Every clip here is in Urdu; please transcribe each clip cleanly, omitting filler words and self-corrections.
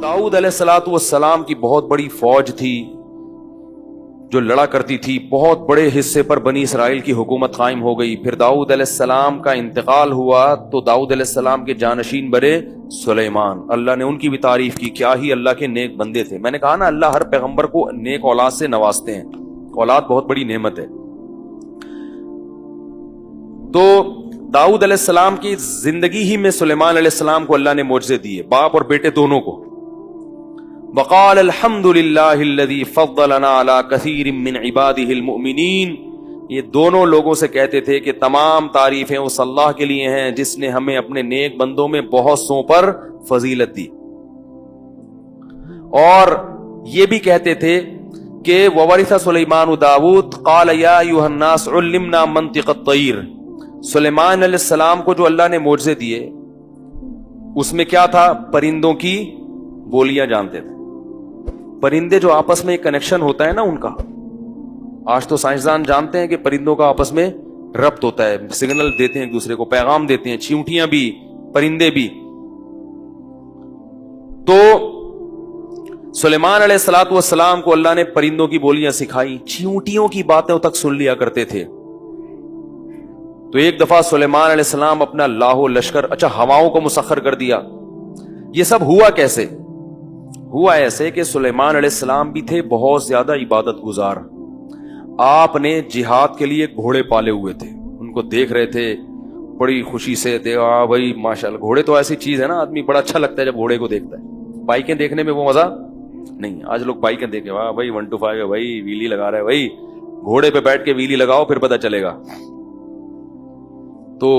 داؤد علیہ الصلوۃ والسلام کی بہت بڑی فوج تھی جو لڑا کرتی تھی، بہت بڑے حصے پر بنی اسرائیل کی حکومت قائم ہو گئی۔ پھر داؤد علیہ السلام کا انتقال ہوا تو داؤد علیہ السلام کے جانشین بنے سلیمان۔ اللہ نے ان کی بھی تعریف کی، کیا ہی اللہ کے نیک بندے تھے۔ میں نے کہا نا، اللہ ہر پیغمبر کو نیک اولاد سے نوازتے ہیں، اولاد بہت بڑی نعمت ہے۔ تو داؤد علیہ السلام کی زندگی ہی میں سلیمان علیہ السلام کو اللہ نے معجزے دیے، باپ اور بیٹے دونوں کو۔ وقال الحمد للہ الذی فضلنا علی کثیر من عباده المؤمنین، یہ دونوں لوگوں سے کہتے تھے کہ تمام تعریفیں اس اللہ کے لیے ہیں جس نے ہمیں اپنے نیک بندوں میں بہت سوں پر فضیلت دی۔ اور یہ بھی کہتے تھے کہ وورث سلیمان داؤد قال یا ایھا الناس علمنا منطق الطیر، سلیمان علیہ السلام کو جو اللہ نے معجزے دیے اس میں کیا تھا؟ پرندوں کی بولیاں جانتے تھے۔ پرندے جو آپس میں ایک کنیکشن ہوتا ہے نا ان کا، آج تو سائنسدان جانتے ہیں کہ پرندوں کا آپس میں ربط ہوتا ہے، سگنل دیتے ہیں ایک دوسرے کو، پیغام دیتے ہیں، چیونٹیاں بھی پرندے بھی۔ تو سلیمان علیہ الصلوۃ والسلام کو اللہ نے پرندوں کی بولیاں سکھائی، چیونٹیوں کی باتیں تک سن لیا کرتے تھے۔ تو ایک دفعہ سلیمان علیہ السلام اپنا لاہو لشکر، ہواؤں کو مسخر کر دیا۔ یہ سب ہوا کیسے؟ ہوا ایسے کہ سلیمان علیہ السلام بھی تھے بہت زیادہ عبادت گزار۔ آپ نے جہاد کے لیے گھوڑے پالے ہوئے تھے، ان کو دیکھ رہے تھے بڑی خوشی سے، بھائی ماشاءاللہ، گھوڑے تو ایسی چیز ہے نا، آدمی بڑا اچھا لگتا ہے جب گھوڑے کو دیکھتا ہے۔ بائکیں دیکھنے میں وہ مزہ نہیں، آج لوگ بائکیں دیکھیں، واہ بھائی 125 ہے بھائی، ویلی لگا رہا ہے بھائی، گھوڑے پہ بیٹھ کے ویلی لگاؤ پھر پتہ چلے گا۔ تو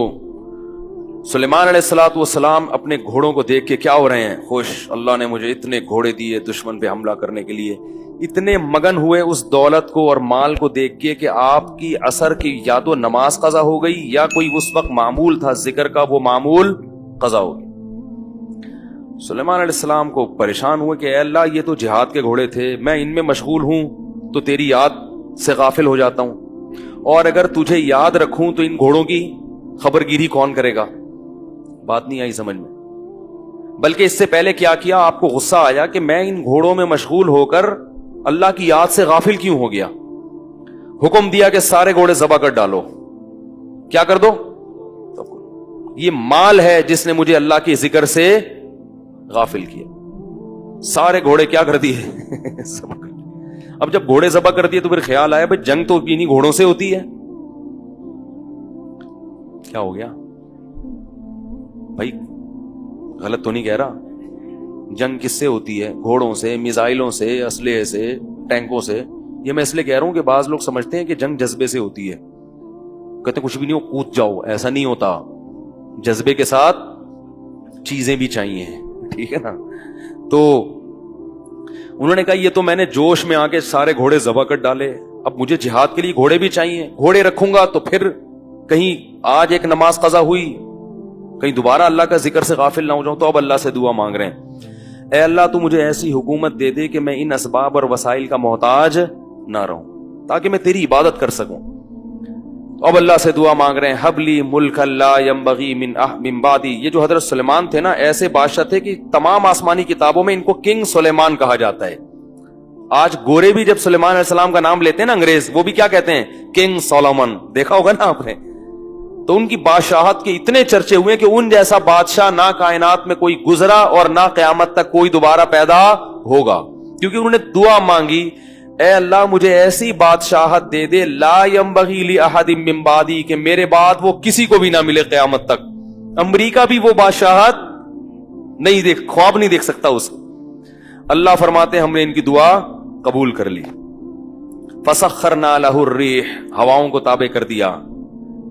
سلیمان علیہ الصلوۃ والسلام اپنے گھوڑوں کو دیکھ کے کیا ہو رہے ہیں؟ خوش، اللہ نے مجھے اتنے گھوڑے دیے دشمن پہ حملہ کرنے کے لیے۔ اتنے مگن ہوئے اس دولت کو اور مال کو دیکھ کے کہ آپ کی عصر کی یا تو نماز قضا ہو گئی یا کوئی اس وقت معمول تھا ذکر کا، وہ معمول قضا ہو گئی۔ سلیمان علیہ السلام کو پریشان ہوئے کہ اے اللہ، یہ تو جہاد کے گھوڑے تھے، میں ان میں مشغول ہوں تو تیری یاد سے غافل ہو جاتا ہوں، اور اگر تجھے یاد رکھوں تو ان گھوڑوں کی خبر گیری کون کرے گا؟ بات نہیں آئی سمجھ میں۔ بلکہ اس سے پہلے کیا کیا، آپ کو غصہ آیا کہ میں ان گھوڑوں میں مشغول ہو کر اللہ کی یاد سے غافل کیوں ہو گیا؟ حکم دیا کہ سارے گھوڑے ذبح کر ڈالو۔ کیا کر دو؟ یہ مال ہے جس نے مجھے اللہ کے ذکر سے غافل کیا۔ سارے گھوڑے کیا کر دیے؟ ذبح کر دیے۔ اب جب گھوڑے ذبح کر دیے تو پھر خیال آیا بھائی جنگ تو انہی گھوڑوں سے ہوتی ہے۔ کیا ہو گیا بھائی؟ غلط تو نہیں کہہ رہا؟ جنگ کس سے ہوتی ہے؟ گھوڑوں سے، میزائلوں سے، اسلحے سے، ٹینکوں سے۔ یہ میں اس لیے کہہ رہا ہوں کہ بعض لوگ سمجھتے ہیں کہ جنگ جذبے سے ہوتی ہے، کہتے کچھ بھی نہیں ہو کود جاؤ، ایسا نہیں ہوتا۔ جذبے کے ساتھ چیزیں بھی چاہیے، ٹھیک ہے نا؟ تو انہوں نے کہا یہ تو میں نے جوش میں آ کے سارے گھوڑے ذبح کر ڈالے، اب مجھے جہاد کے لیے گھوڑے بھی چاہیے، گھوڑے رکھوں گا تو پھر کہیں آج ایک نماز قضا ہوئی، کہیں دوبارہ اللہ کا ذکر سے غافل نہ ہو جاؤں۔ تو اب اللہ سے دعا مانگ رہے ہیں، اے اللہ تو مجھے ایسی حکومت دے دے کہ میں ان اسباب اور وسائل کا محتاج نہ رہوں، تاکہ میں تیری عبادت کر سکوں۔ اب اللہ سے دعا مانگ رہے ہیں، حب لی ملک لا ينبغی من بعدی۔ یہ جو حضرت سلیمان تھے نا، ایسے بادشاہ تھے کہ تمام آسمانی کتابوں میں ان کو کنگ سلیمان کہا جاتا ہے۔ آج گورے بھی جب سلیمان علیہ السلام کا نام لیتے ہیں نا انگریز، وہ بھی کیا کہتے ہیں؟ King Solomon. دیکھا ہوگا نا آپ نے؟ تو ان کی بادشاہت کے اتنے چرچے ہوئے کہ ان جیسا بادشاہ نہ کائنات میں کوئی گزرا اور نہ قیامت تک کوئی دوبارہ پیدا ہوگا، کیونکہ انہوں نے دعا مانگی، اے اللہ مجھے ایسی بادشاہت دے دے لا ينبغی لأحد من بعدی، کہ میرے بعد وہ کسی کو بھی نہ ملے قیامت تک۔ امریکہ بھی وہ بادشاہت نہیں خواب نہیں دیکھ سکتا اس کو۔ اللہ فرماتے ہیں ہم نے ان کی دعا قبول کر لی۔ فسخرنا له الريح، ہواؤں کو تابع کر دیا۔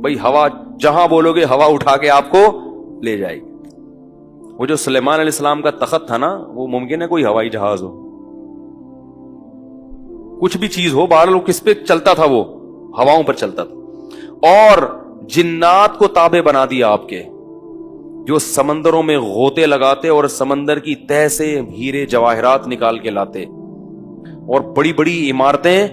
بھئی ہوا جہاں بولو گے ہوا اٹھا کے آپ کو لے جائے گی۔ وہ جو سلیمان علیہ السلام کا تخت تھا نا، وہ ممکن ہے کوئی ہوائی جہاز ہو، کچھ بھی چیز ہو، بہرحال کس پہ چلتا تھا؟ وہ ہواؤں پر چلتا تھا۔ اور جنات کو تابع بنا دیا آپ کے، جو سمندروں میں غوطے لگاتے اور سمندر کی تہ سے ہیرے جواہرات نکال کے لاتے اور بڑی بڑی عمارتیں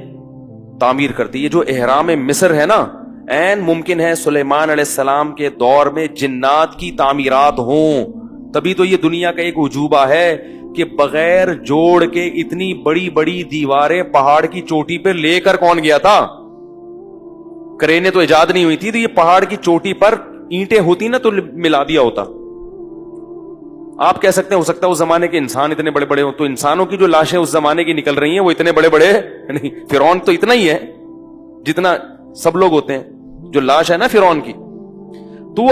تعمیر کرتی۔ یہ جو احرام مصر ہے نا، این ممکن ہے سلیمان علیہ السلام کے دور میں جنات کی تعمیرات ہوں، تبھی تو یہ دنیا کا ایک عجوبہ ہے کہ بغیر جوڑ کے اتنی بڑی بڑی دیواریں پہاڑ کی چوٹی پہ لے کر کون گیا تھا؟ کرینے تو ایجاد نہیں ہوئی تھی، تو یہ پہاڑ کی چوٹی پر اینٹیں ہوتی نا تو ملا دیا ہوتا. آپ کہہ سکتے ہیں ہو سکتا ہے اس زمانے کے انسان اتنے بڑے بڑے ہوں، تو انسانوں کی جو لاشیں اس زمانے کی نکل رہی ہیں وہ اتنے بڑے بڑے نہیں. فرعون تو اتنا ہی ہے جتنا سب لوگ ہوتے ہیں. جو لاش ہے نا فرعون کی، تو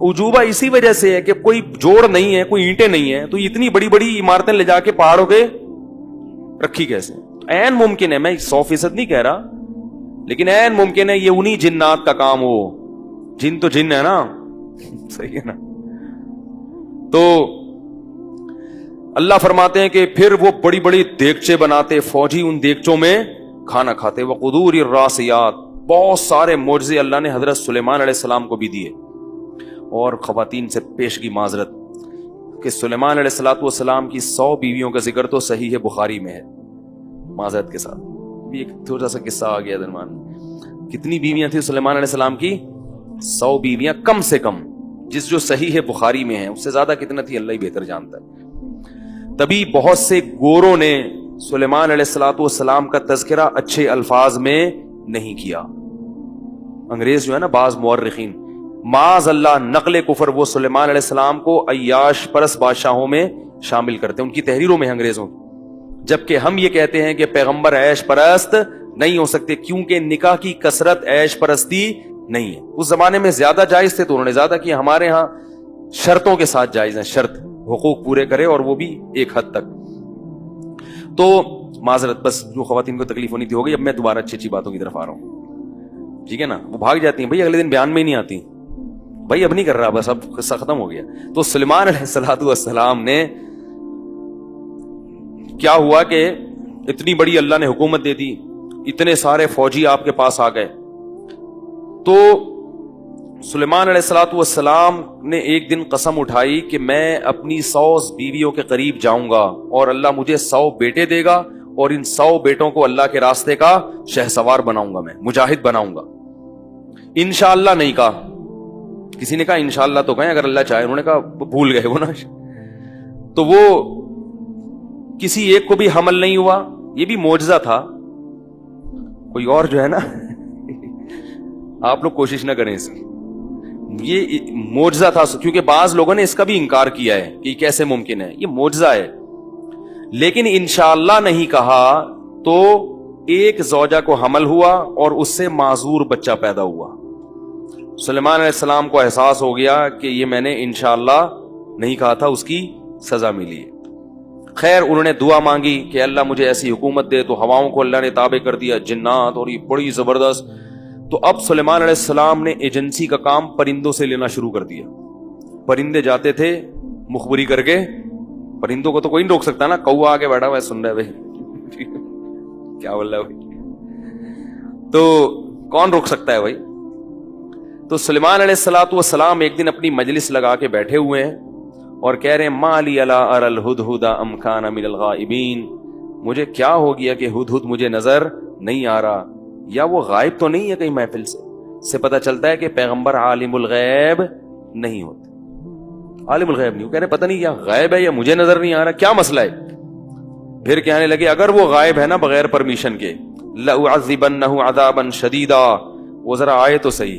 عجوبہ اسی وجہ سے ہے کہ کوئی جوڑ نہیں ہے، کوئی اینٹیں نہیں ہے، تو اتنی بڑی بڑی عمارتیں لے جا کے پہاڑوں کے رکھی کیسے؟ عین ممکن ہے، میں 100% نہیں کہہ رہا، لیکن عین ممکن ہے یہ انہی جنات کا کام ہو. جن تو جن ہے نا، صحیح ہے نا. تو اللہ فرماتے ہیں کہ پھر وہ بڑی بڑی دیگچے بناتے، فوجی ان دیگچوں میں کھانا کھاتے. وقدور الراسیات، بہت سارے معجزے اللہ نے حضرت سلیمان علیہ السلام کو بھی دیے. اور خواتین سے پیش کی معذرت کہ سلیمان علیہ السلام کی 100 بیویوں کا ذکر تو صحیح بخاری میں ہے، معذرت کے ساتھ. ایک تھوڑا سا قصہ آ گیا درمیان. کتنی بیویاں تھیں سلیمان علیہ السلام کی؟ 100 بیویاں کم سے کم، جس جو صحیح بخاری میں ہے. اس سے زیادہ کتنا تھی اللہ ہی بہتر جانتا ہے. تبھی بہت سے گوروں نے سلیمان علیہ السلام کا تذکرہ اچھے الفاظ میں نہیں کیا. انگریز جو ہے نا، بعض مورخین معاذ اللہ نقل کفر وہ سلیمان علیہ السلام کو عیاش پرست بادشاہوں میں شامل کرتے ہیں ان کی تحریروں میں انگریزوں کی. جبکہ ہم یہ کہتے ہیں کہ پیغمبر عیش پرست نہیں ہو سکتے، کیونکہ نکاح کی کثرت عیش پرستی نہیں ہے. اس زمانے میں زیادہ جائز تھے تو انہوں نے زیادہ کیا. ہمارے ہاں شرطوں کے ساتھ جائز ہیں، شرط حقوق پورے کرے، اور وہ بھی ایک حد تک. تو معذرت، بس جو خواتین کو تکلیف ہونی تھی ہو گئی. اب میں دوبارہ اچھی اچھی باتوں کی طرف آ رہا ہوں، ٹھیک ہے نا. وہ بھاگ جاتی ہیں بھائی، اگلے دن بیان میں ہی نہیں آتی. بھائی اب نہیں کر رہا، بس اب قصہ ختم ہو گیا. تو سلیمان علیہ السلام نے کیا ہوا کہ اتنی بڑی اللہ نے حکومت دے دی، اتنے سارے فوجی آپ کے پاس آ گئے. تو سلیمان علیہ السلام نے ایک دن قسم اٹھائی کہ میں اپنی 100 بیویوں کے قریب جاؤں گا اور اللہ مجھے 100 بیٹے دے گا، اور ان 100 بیٹوں کو اللہ کے راستے کا شہسوار بناؤں گا، میں مجاہد بناؤں گا. انشاءاللہ نہیں کہا. کسی نے کہا انشاءاللہ تو کہیں اگر اللہ چاہے، انہوں نے کہا بھول گئے وہ نا. تو وہ کسی ایک کو بھی حمل نہیں ہوا. یہ بھی معجزہ تھا. کوئی اور جو ہے نا آپ لوگ کوشش نہ کریں اس کی، یہ معجزہ تھا. کیونکہ بعض لوگوں نے اس کا بھی انکار کیا ہے کہ یہ کیسے ممکن ہے، یہ معجزہ ہے. لیکن انشاءاللہ نہیں کہا تو ایک زوجہ کو حمل ہوا اور اس سے معذور بچہ پیدا ہوا. سلیمان علیہ السلام کو احساس ہو گیا کہ یہ میں نے انشاءاللہ نہیں کہا تھا، اس کی سزا ملی. خیر انہوں نے دعا مانگی کہ اللہ مجھے ایسی حکومت دے. تو ہواؤں کو اللہ نے تابع کر دیا، جنات، اور یہ بڑی زبردست. تو اب سلیمان علیہ السلام نے ایجنسی کا کام پرندوں سے لینا شروع کر دیا. پرندے جاتے تھے مخبری کر کے. پرندوں کو تو کوئی نہیں روک سکتا نا، کوا آ کے بیٹھا ہوا ہے سن رہا ہے بھائی کیا بول رہا ہے بھائی، تو کون روک سکتا ہے بھائی. تو سلیمان علیہ السلام ایک دن اپنی مجلس لگا کے بیٹھے ہوئے ہیں اور کہہ رہے ہیں ما لی الا اری الہدہد ام کان من الغائبین، مجھے کیا ہو گیا کہ ہدہد مجھے نظر نہیں آ رہا، یا وہ غائب تو نہیں ہے کہیں محفل سے پتہ چلتا ہے کہ پیغمبر عالم الغیب نہیں ہوتے. عالم الغیب نہیں، وہ کہہ رہے پتہ نہیں یا غائب ہے یا مجھے نظر نہیں آ رہا، کیا مسئلہ ہے. پھر کہنے لگے اگر وہ غائب ہے نا بغیر پرمیشن کے، لأعذبنہ عذابا شدیدا، وہ ذرا آئے تو صحیح.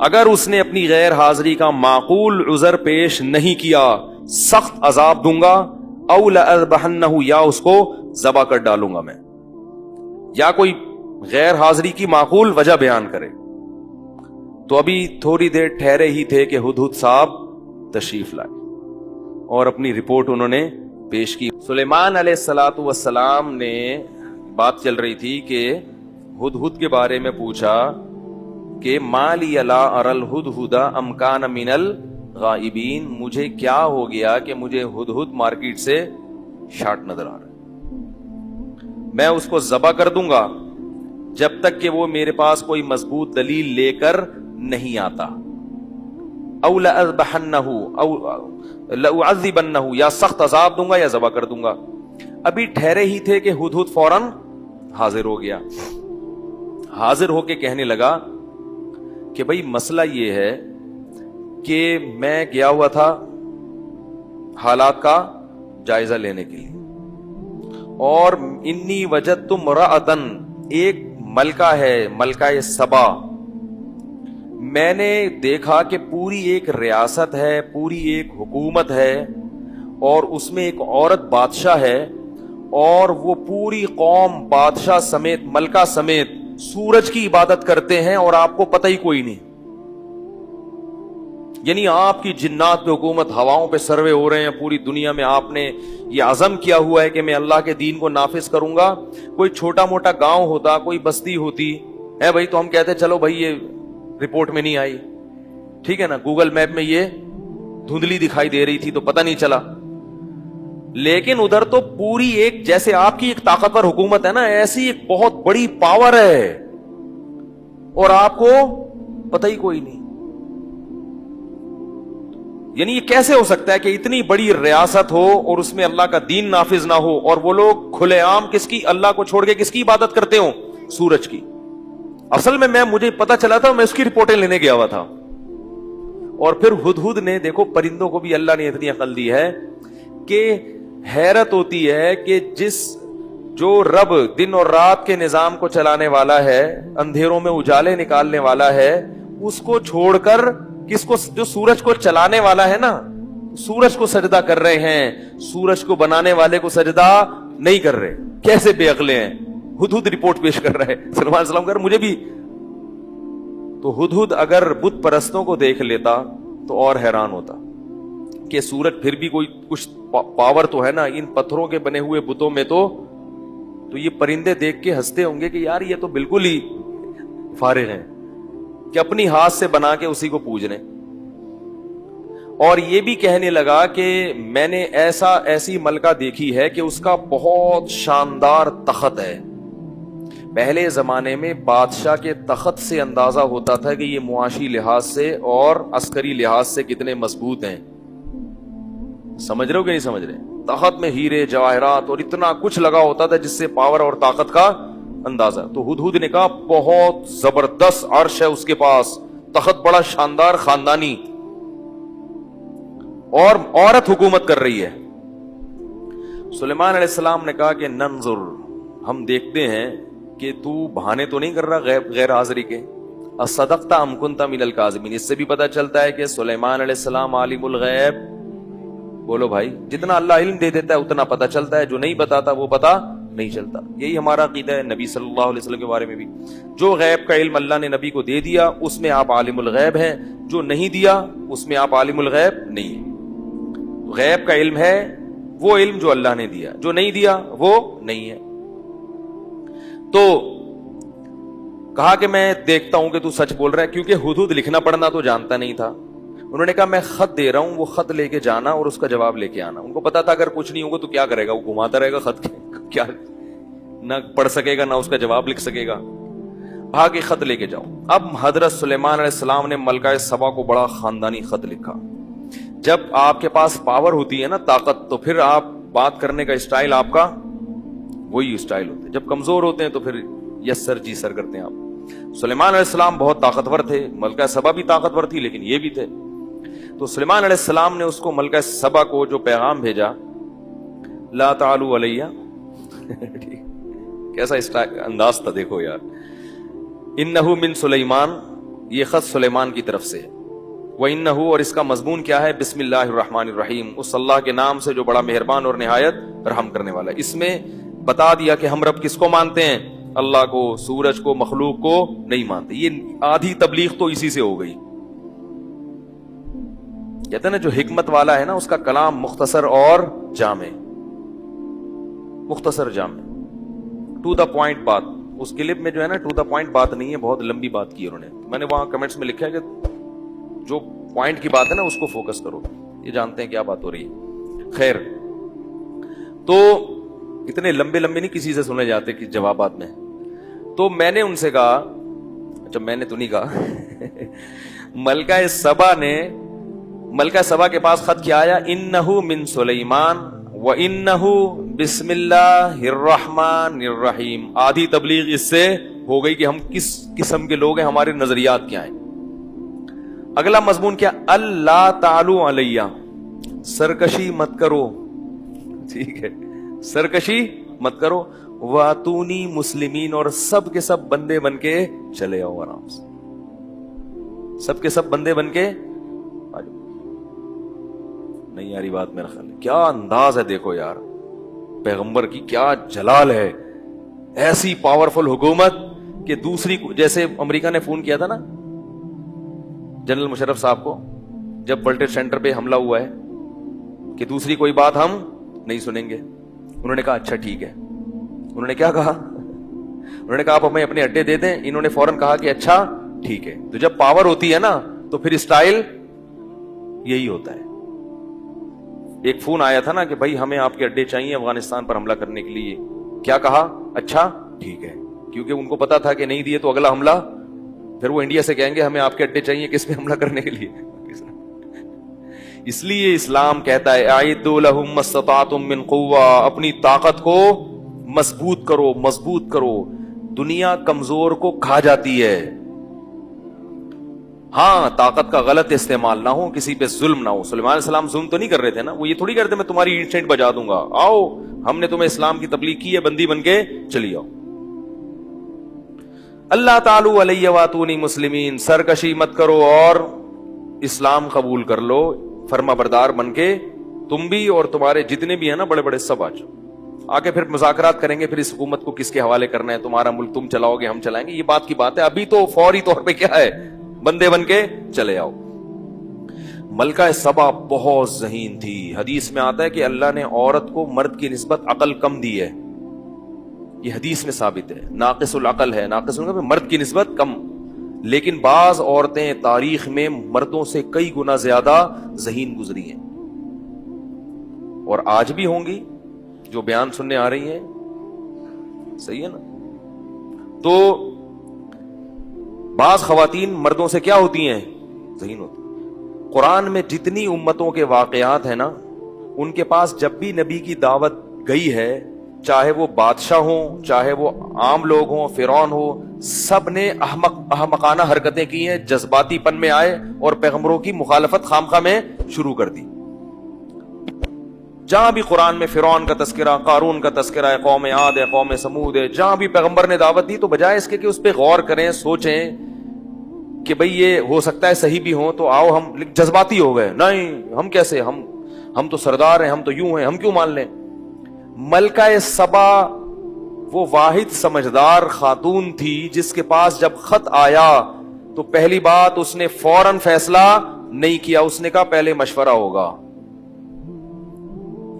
اگر اس نے اپنی غیر حاضری کا معقول عذر پیش نہیں کیا سخت عذاب دوں گا، او لأذبحنہ، یا اس کو ذبح کر ڈالوں گا میں. یا کوئی غیر حاضری کی معقول وجہ بیان کرے. تو ابھی تھوڑی دیر ٹھہرے ہی تھے کہ ہدہد صاحب تشریف لائے اور اپنی رپورٹ انہوں نے پیش کی. سلیمان علیہ السلام نے بات چل رہی تھی کہ ہدہد کے بارے میں پوچھا کہ ما لی لا اری الہدہد ام کان من الغائبین، مجھے کیا ہو گیا کہ مجھے ہدہد مارکیٹ سے شارٹ نظر آ رہا ہے. میں اس کو ذبح کر دوں گا جب تک کہ وہ میرے پاس کوئی مضبوط دلیل لے کر نہیں آتا. او لأذبحنہ او لأعذبنہ، یا سخت عذاب دوں گا یا ذبح کر دوں گا. ابھی ٹھہرے ہی تھے کہ ہدہد فوراً حاضر ہو گیا. حاضر ہو کے کہنے لگا کہ بھئی مسئلہ یہ ہے کہ میں گیا ہوا تھا حالات کا جائزہ لینے کے لیے. اور انی وجدت امرأۃ، ایک ملکہ ہے، ملکہ سبا، میں نے دیکھا کہ پوری ایک ریاست ہے، پوری ایک حکومت ہے، اور اس میں ایک عورت بادشاہ ہے، اور وہ پوری قوم بادشاہ سمیت، ملکہ سمیت سورج کی عبادت کرتے ہیں اور آپ کو پتہ ہی کوئی نہیں. یعنی آپ کی جنات پہ حکومت، ہواؤں پہ سروے ہو رہے ہیں پوری دنیا میں، آپ نے یہ عزم کیا ہوا ہے کہ میں اللہ کے دین کو نافذ کروں گا. کوئی چھوٹا موٹا گاؤں ہوتا، کوئی بستی ہوتی ہے بھائی، تو ہم کہتے چلو بھائی یہ رپورٹ میں نہیں آئی، ٹھیک ہے نا، گوگل میپ میں یہ دھندلی دکھائی دے رہی تھی تو پتہ نہیں چلا. لیکن ادھر تو پوری ایک، جیسے آپ کی ایک طاقتور حکومت ہے نا، ایسی ایک بہت بڑی پاور ہے اور آپ کو پتہ ہی کوئی نہیں. یعنی یہ کیسے ہو سکتا ہے کہ اتنی بڑی ریاست ہو اور اس میں اللہ کا دین نافذ نہ ہو، اور وہ لوگ کھلے عام کس کی، اللہ کو چھوڑ کے کس کی عبادت کرتے ہوں؟ سورج کی. اصل میں مجھے پتا چلا تھا، میں اس کی رپورٹیں لینے گیا ہوا تھا. اور پھر ہدہد نے، دیکھو پرندوں کو بھی اللہ نے اتنی عقل دی ہے کہ حیرت ہوتی ہے کہ جو رب دن اور رات کے نظام کو چلانے والا ہے، اندھیروں میں اجالے نکالنے والا ہے، اس کو چھوڑ کر کس کو، جو سورج کو چلانے والا ہے نا، سورج کو سجدہ کر رہے ہیں، سورج کو بنانے والے کو سجدہ نہیں کر رہے. کیسے بے عقلے ہیں. ہدہد رپورٹ پیش کر رہا ہے سلمان علیہ السلام کر، مجھے بھی. تو ہدہد اگر بت پرستوں کو دیکھ لیتا تو اور حیران ہوتا کہ سورج پھر بھی کوئی کچھ پاور تو ہے نا، ان پتھروں کے بنے ہوئے بتوں میں تو یہ پرندے دیکھ کے ہنستے ہوں گے کہ یار یہ تو بالکل ہی فارغ ہیں کہ اپنی ہاتھ سے بنا کے اسی کو پوج رہے. اور یہ بھی کہنے لگا کہ میں نے ایسی ملکہ دیکھی ہے کہ اس کا بہت شاندار تخت ہے. پہلے زمانے میں بادشاہ کے تخت سے اندازہ ہوتا تھا کہ یہ معاشی لحاظ سے اور عسکری لحاظ سے کتنے مضبوط ہیں. سمجھ رہے ہو کہ نہیں سمجھ رہے؟ تخت میں ہیرے جواہرات اور اتنا کچھ لگا ہوتا تھا جس سے پاور اور طاقت کا اندازہ. تو ہدہد نے کہا بہت زبردست عرش ہے اس کے پاس، تخت بڑا شاندار خاندانی، اور عورت حکومت کر رہی ہے. سلیمان علیہ السلام نے کہا کہ ننظر، ہم دیکھتے ہیں کہ تو بہانے تو نہیں کر رہا غیر حاضری کے. اصدقت ام کنت من الکاذبین. اس سے بھی پتہ چلتا ہے کہ سلیمان علیہ السلام عالم الغیب. بولو بھائی، جتنا اللہ علم دے دیتا ہے اتنا پتہ چلتا ہے، جو نہیں بتاتا وہ پتہ نہیں چلتا. یہی ہمارا عقیدہ ہے نبی صلی اللہ علیہ وسلم کے بارے میں بھی. جو غیب کا علم اللہ نے نبی کو دے دیا اس میں آپ عالم الغیب ہیں، جو نہیں دیا اس میں آپ عالم الغیب نہیں ہیں. غیب کا علم ہے وہ علم جو اللہ نے دیا، جو نہیں دیا وہ نہیں ہے. تو کہا کہ میں دیکھتا ہوں کہ تو سچ بول رہا ہے، کیونکہ ہدہد لکھنا پڑھنا تو جانتا نہیں تھا. انہوں نے کہا میں خط دے رہا ہوں، وہ خط لے کے جانا اور اس کا جواب لے کے آنا. ان کو پتا تھا اگر کچھ نہیں ہوگا تو کیا کرے گا، وہ گھماتا رہے گا خط کیا نہ پڑھ سکے گا نہ اس کا جواب لکھ سکے گا. بھاگے خط لے کے جاؤ. اب حضرت سلیمان علیہ السلام نے ملکہ سبا کو بڑا خاندانی خط لکھا. جب آپ کے پاس پاور ہوتی ہے نا، طاقت، تو پھر آپ بات کرنے کا اسٹائل آپ کا وہی اسٹائل ہوتا ہے. جب کمزور ہوتے ہیں تو پھر یس سر جی سر کرتے ہیں آپ. سلیمان علیہ السلام بہت طاقتور تھے، ملکہ سبا بھی طاقتور تھی لیکن یہ بھی تھے. تو سلیمان علیہ السلام نے اس کو، ملکہ سبا کو جو پیغام بھیجا، لا تعلوا علیہ کیسا انداز تھا دیکھو یار. انہ من سلیمان، یہ خط سلیمان کی طرف سے. وَإِنَّهُ، اور اس کا مضمون کیا ہے؟ بسم اللہ الرحمن الرحیم، اس اللہ کے نام سے جو بڑا مہربان اور نہایت رحم کرنے والا ہے. اس میں بتا دیا کہ ہم رب کس کو مانتے ہیں، اللہ کو، سورج کو، مخلوق کو نہیں مانتے. یہ آدھی تبلیغ تو اسی سے ہو گئی. کہتے ہیں نا جو حکمت والا ہے نا اس کا کلام مختصر اور جامع، مختصر جامع، ٹو دا پوائنٹ بات. اس کلپ میں جو ہے نا ٹو دا پوائنٹ بات نہیں ہے، بہت لمبی بات کی انہوں نے. میں نے وہاں کمنٹس میں لکھا ہے کہ جو پوائنٹ کی بات ہے نا اس کو فوکس کرو. یہ جانتے ہیں کیا بات ہو رہی ہے. خیر، تو اتنے لمبے نہیں کسی سے سنے جاتے کہ جوابات میں. تو میں نے ان سے کہا، اچھا میں نے تو نہیں کہا ملکہ سبا کے پاس خط کیا آیا، انہ من سلیمان وانہ بسم اللہ الرحمن الرحیم. آدھی تبلیغ اس سے ہو گئی کہ ہم کس قسم کے لوگ ہیں، ہمارے نظریات کیا ہیں. اگلا مضمون کیا، اللہ تعالی علیہ، سرکشی مت کرو, ٹھیک ہے, سرکشی مت کرو. واتونی مسلمین, اور سب کے سب بندے بن کے چلے آؤ آرام سے, سب کے سب بندے بن کے آ جاؤ. نہیں یاری بات میرا خیال ہے, کیا انداز ہے دیکھو یار, پیغمبر کی کیا جلال ہے, ایسی پاورفل حکومت کہ دوسری, جیسے امریکہ نے فون کیا تھا نا جنرل مشرف صاحب کو جب ورلڈ ٹریڈ سینٹر پہ حملہ ہوا ہے کہ دوسری کوئی بات ہم نہیں سنیں گے. انہوں نے کہا اچھا ٹھیک ہے. انہوں نے کیا کہا, انہوں نے کہا آپ ہمیں اپنے اڈے دے دیں. انہوں نے فوراً کہا کہ اچھا ٹھیک ہے. تو جب پاور ہوتی ہے نا تو پھر اسٹائل یہی ہوتا ہے. ایک فون آیا تھا نا کہ بھائی ہمیں آپ کے اڈے چاہیے افغانستان پر حملہ کرنے کے لیے. کیا کہا, اچھا ٹھیک ہے, کیونکہ ان کو پتا تھا کہ نہیں دیے تو اگلا حملہ پھر وہ انڈیا سے کہیں گے ہمیں آپ کے اڈے چاہیے کس پہ حملہ کرنے کے لیے. اس لیے اسلام کہتا ہے اعدوا لهم ما استطعتم من قوہ, اپنی طاقت کو مضبوط کرو, مضبوط کرو. دنیا کمزور کو کھا جاتی ہے. ہاں طاقت کا غلط استعمال نہ ہو, کسی پہ ظلم نہ ہو. سلیمان علیہ السلام ظلم تو نہیں کر رہے تھے نا, وہ یہ تھوڑی کرتے میں تمہاری انسٹنٹ بجا دوں گا, آؤ ہم نے تمہیں اسلام کی تبلیغ کی ہے, بندی بن کے چلی آؤ. اللہ تعالی علیہ واتونی مسلمین, سرکشی مت کرو اور اسلام قبول کر لو, فرما بردار بن کے تم بھی اور تمہارے جتنے بھی ہیں نا بڑے بڑے سب آ جاؤ. آگے پھر مذاکرات کریں گے, پھر اس حکومت کو کس کے حوالے کرنا ہے, تمہارا ملک تم چلاؤ گے ہم چلائیں گے, یہ بات کی بات ہے. ابھی تو فوری طور پہ کیا ہے, بندے بن کے چلے آؤ. ملکہ سبا بہت ذہین تھی. حدیث میں آتا ہے کہ اللہ نے عورت کو مرد کی نسبت عقل کم دی ہے, یہ حدیث میں ثابت ہے. ناقص العقل ہے, ناقص العقل مرد کی نسبت کم. لیکن بعض عورتیں تاریخ میں مردوں سے کئی گنا زیادہ ذہین گزری ہیں, اور آج بھی ہوں گی جو بیان سننے آ رہی ہیں. صحیح ہے نا. تو بعض خواتین مردوں سے کیا ہوتی ہیں, ذہین ہوتی. قرآن میں جتنی امتوں کے واقعات ہیں نا, ان کے پاس جب بھی نبی کی دعوت گئی ہے, چاہے وہ بادشاہ ہوں چاہے وہ عام لوگ ہوں, فرعون ہو, سب نے احمقانہ حرکتیں کی ہیں, جذباتی پن میں آئے اور پیغمبروں کی مخالفت خامخواہ میں شروع کر دی. جہاں بھی قرآن میں فرعون کا تذکرہ, قارون کا تذکرہ ہے, قوم عاد ہے, قوم سمود ہے, جہاں بھی پیغمبر نے دعوت دی تو بجائے اس کے کہ اس پہ غور کریں, سوچیں کہ بھئی یہ ہو سکتا ہے صحیح بھی ہوں, تو آؤ ہم جذباتی ہو گئے. نہیں, ہم کیسے, ہم تو سردار ہیں, ہم تو یوں ہیں, ہم کیوں مان لیں. ملکہ سبا وہ واحد سمجھدار خاتون تھی جس کے پاس جب خط آیا تو پہلی بات اس نے فوراً فیصلہ نہیں کیا, اس نے کہا پہلے مشورہ ہوگا.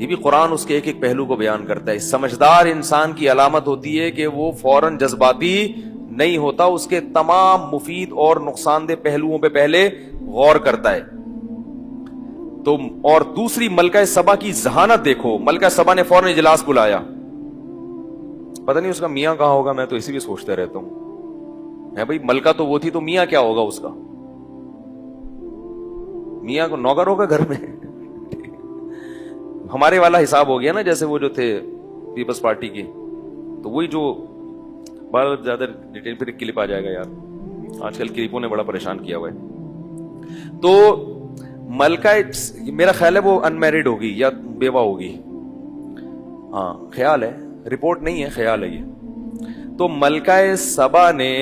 یہ بھی قرآن اس کے ایک ایک پہلو کو بیان کرتا ہے. سمجھدار انسان کی علامت ہوتی ہے کہ وہ فوراً جذباتی نہیں ہوتا, اس کے تمام مفید اور نقصان دہ پہلوؤں پہ پہلے غور کرتا ہے. تو اور دوسری ملکہ سبا کی ذہانت دیکھو. ملکہ سبا نے فوراً اجلاس بلایا. پتہ نہیں اس کا میاں کہاں ہوگا, میں تو اسی بھی سوچتے رہتا ہوں. ہے بھائی ملکہ تو وہ تھی, تو میاں کیا ہوگا اس کا, میاں کو نوکر ہوگا گھر میں. ہمارے والا حساب ہو گیا نا, جیسے وہ جو تھے پیپلز پارٹی کے, تو وہی جو بہت زیادہ ڈیٹیل پھر کلپ آ جائے گا یار, آج کل کلپوں نے بڑا پریشان کیا ہوا ہے. تو ملکہ میرا خیال ہے وہ انمیرڈ ہوگی یا بیوہ ہوگی, ہاں خیال ہے, رپورٹ نہیں ہے, خیال ہے یہ. تو ملکہ سبا نے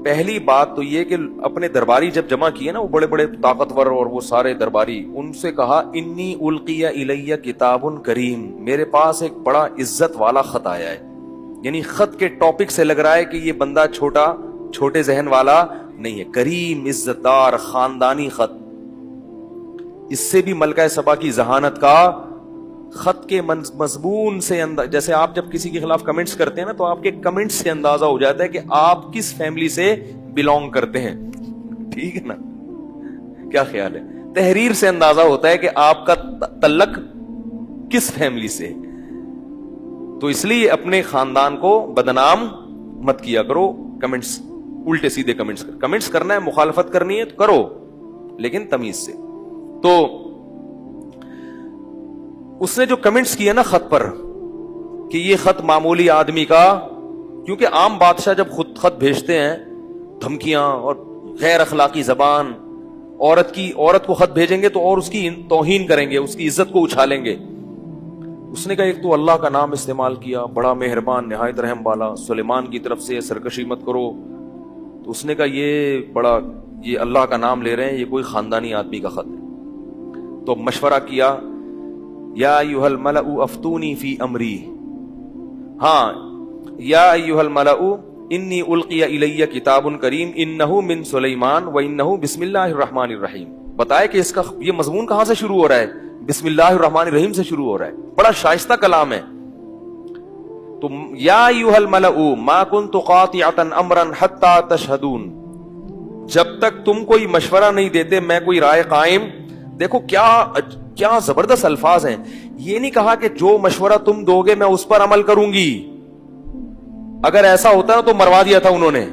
پہلی بات تو یہ کہ اپنے درباری جب جمع کیے نا, وہ بڑے بڑے طاقتور اور وہ سارے درباری, ان سے کہا انی القی الیہ کتاب کریم, میرے پاس ایک بڑا عزت والا خط آیا ہے. یعنی خط کے ٹاپک سے لگ رہا ہے کہ یہ بندہ چھوٹے ذہن والا نہیں ہے, کریم, عزت دار, خاندانی خط. اس سے بھی ملکہ سبا کی ذہانت کا خط کے مضمون سے جیسے آپ جب کسی کے خلاف کمنٹس کرتے ہیں نا, تو آپ کے کمنٹس سے اندازہ ہو جاتا ہے کہ آپ کس فیملی سے بلونگ کرتے ہیں. ٹھیک ہے نا, کیا خیال ہے, تحریر سے اندازہ ہوتا ہے کہ آپ کا تعلق کس فیملی سے. تو اس لیے اپنے خاندان کو بدنام مت کیا کرو. کمنٹس الٹے سیدھے کمنٹس کرنا ہے, مخالفت کرنی ہے تو کرو, لیکن تمیز سے. تو اس نے جو کمنٹس کیے نا خط پر کہ یہ خط معمولی آدمی کا, کیونکہ عام بادشاہ جب خود خط بھیجتے ہیں دھمکیاں اور غیر اخلاقی زبان, عورت کو خط بھیجیں گے تو اور اس کی توہین کریں گے, اس کی عزت کو اچھالیں گے. اس نے کہا ایک تو اللہ کا نام استعمال کیا, بڑا مہربان نہایت رحم والا, سلیمان کی طرف سے, سرکشی مت کرو. تو اس نے کہا یہ اللہ کا نام لے رہے ہیں, یہ کوئی خاندانی آدمی کا خط ہے. تو مشورہ کیا, یا ایھا الملأ افتونی فی امری, ہاں یا ایھا الملأ انی القی الی کتاب کریم انہ من سلیمان و انہ بسم اللہ الرحمن الرحیم. بتائے کہ اس کا یہ مضمون کہاں سے شروع ہو رہا ہے, بسم اللہ الرحمن الرحیم سے شروع ہو رہا ہے. بڑا شائستہ کلام ہے. تو یا ایھا الملأ ما کنت قاطعۃ امرا حتی تشہدون, جب تک تم کوئی مشورہ نہیں دیتے میں کوئی رائے قائم. دیکھو کیا زبردست الفاظ ہیں. یہ نہیں کہا کہ جو مشورہ تم دو گے میں اس پر عمل کروں گی. اگر ایسا ہوتا نا تو مروا دیا تھا انہوں نے.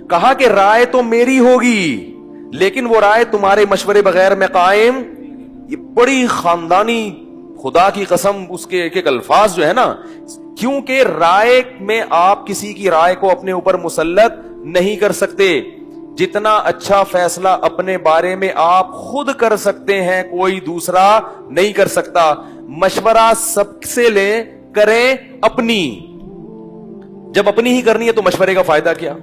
کہا کہ رائے تو میری ہوگی لیکن وہ رائے تمہارے مشورے بغیر میں قائم. یہ بڑی خاندانی, خدا کی قسم اس کے ایک ایک الفاظ جو ہے نا, کیونکہ رائے میں آپ کسی کی رائے کو اپنے اوپر مسلط نہیں کر سکتے. جتنا اچھا فیصلہ اپنے بارے میں آپ خود کر سکتے ہیں کوئی دوسرا نہیں کر سکتا. مشورہ سب سے لیں, کریں اپنی. جب اپنی ہی کرنی ہے تو مشورے کا فائدہ کیا؟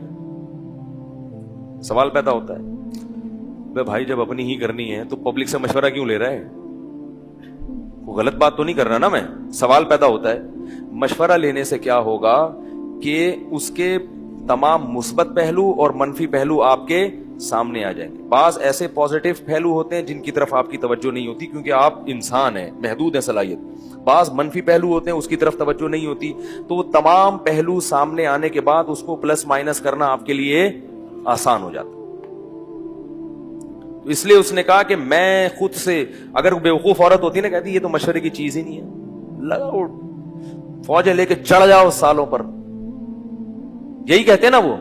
سوال پیدا ہوتا ہے بھائی جب اپنی ہی کرنی ہے تو پبلک سے مشورہ کیوں لے رہا ہے؟ کوئی غلط بات تو نہیں کر رہا نا میں؟ سوال پیدا ہوتا ہے. مشورہ لینے سے کیا ہوگا کہ اس کے تمام مثبت پہلو اور منفی پہلو آپ کے سامنے آ جائیں گے. بعض ایسے پازیٹو پہلو ہوتے ہیں جن کی طرف آپ کی توجہ نہیں ہوتی کیونکہ آپ انسان ہیں, محدود ہے صلاحیت. بعض منفی پہلو ہوتے ہیں اس کی طرف توجہ نہیں ہوتی. تو وہ تمام پہلو سامنے آنے کے بعد اس کو پلس مائنس کرنا آپ کے لیے آسان ہو جاتا. تو اس لیے اس نے کہا کہ میں خود سے, اگر بیوقوف عورت ہوتی نا کہتی یہ تو مشورے کی چیز ہی نہیں ہے, لگاؤ فوجیں لے کے چڑھ جاؤ سالوں پر, یہی کہتے ہیں نا وہ,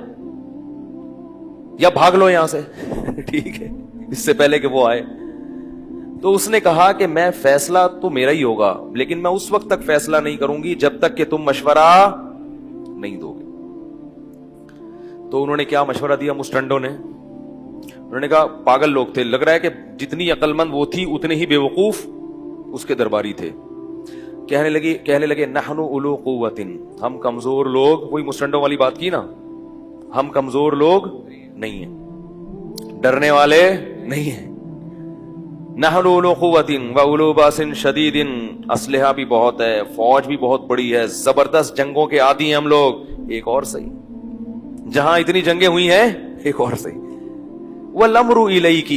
یا بھاگ لو یہاں سے ٹھیک ہے, اس سے پہلے کہ وہ آئے. تو اس نے کہا کہ میں فیصلہ تو میرا ہی ہوگا لیکن میں اس وقت تک فیصلہ نہیں کروں گی جب تک کہ تم مشورہ نہیں دو گے. تو انہوں نے کیا مشورہ دیا مسٹنڈوں نے؟ انہوں نے کہا پاگل لوگ تھے, لگ رہا ہے کہ جتنی عقل مند وہ تھی اتنے ہی بے وقوف اس کے درباری تھے. کہنے لگے نحن اولو قوت, ہم کمزور لوگ, وہی مسٹنڈوں والی بات کی نا, ہم کمزور لوگ نہیں ہیں, ڈرنے والے نہیں ہیں. نحن اولو قوت و اولو باس شدید, اسلحہ بھی بہت ہے, فوج بھی بہت بڑی ہے, زبردست جنگوں کے عادی ہیں ہم لوگ. ایک اور صحیح, جہاں اتنی جنگیں ہوئی ہیں ایک اور صحیح. والامر الیک,